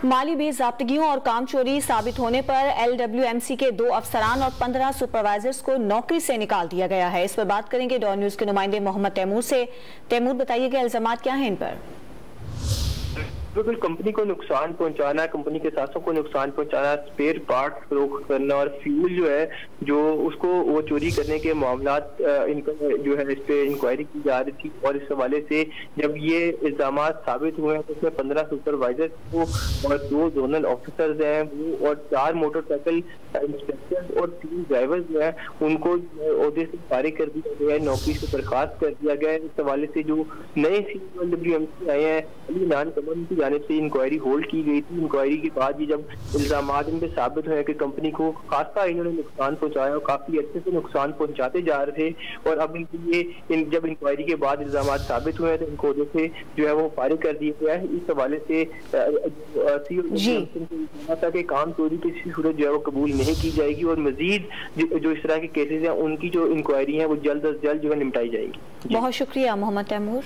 माली बेज़ाब्तगियों और काम चोरी साबित होने पर LWMC के 2 अफसरान और 15 सुपरवाइजर्स को नौकरी से निकाल दिया गया है। इस पर बात करेंगे डॉन न्यूज़ के नुमाइंदे मोहम्मद तैमूर से। तैमूर, बताइएगा इल्जामात क्या हैं इन पर? बिल्कुल, कंपनी को नुकसान पहुंचाना, कंपनी के साथों को नुकसान पहुंचाना, स्पेयर पार्ट फरोख्त करना और फ्यूल जो है जो उसको वो चोरी करने के मामलात इनका जो है इस पे इंक्वायरी की जा रही थी। और इस हवाले से जब ये इल्जामात साबित हुए हैं तो उसमें 15 सुपरवाइजर को और 2 जोनल ऑफिसर्स हैं वो और 4 मोटरसाइकिल इंस्पेक्टर और 3 ड्राइवर जो है उनको ओहदे से फारिग कर दिया गया है, नौकरी से बर्खास्त कर दिया गया है। इस हवाले से जो नए LWMC आए हैं अली नान कमर की जानिब से इंक्वायरी होल्ड की गई थी। इंक्वायरी के बाद ये जब इल्जामात इन पे साबित हुए कि कंपनी को खासा इन्होंने नुकसान पहुंचाया और काफी अच्छे से नुकसान पहुंचाते जा रहे थे और अब इनके लिए जब इंक्वायरी के बाद इल्जामात साबित हुए हैं तो इनको से जो है वो फारिग कर दिया गया है। इस हवाले से था कि काम चोरी की सूरत जो है वो कबूल नहीं की जाएगी और मजीद जो इस तरह के केसेस हैं उनकी जो इंक्वायरी है वो जल्द अज जल्द जो है निपटाई जाएगी। बहुत शुक्रिया मोहम्मद तैमूर।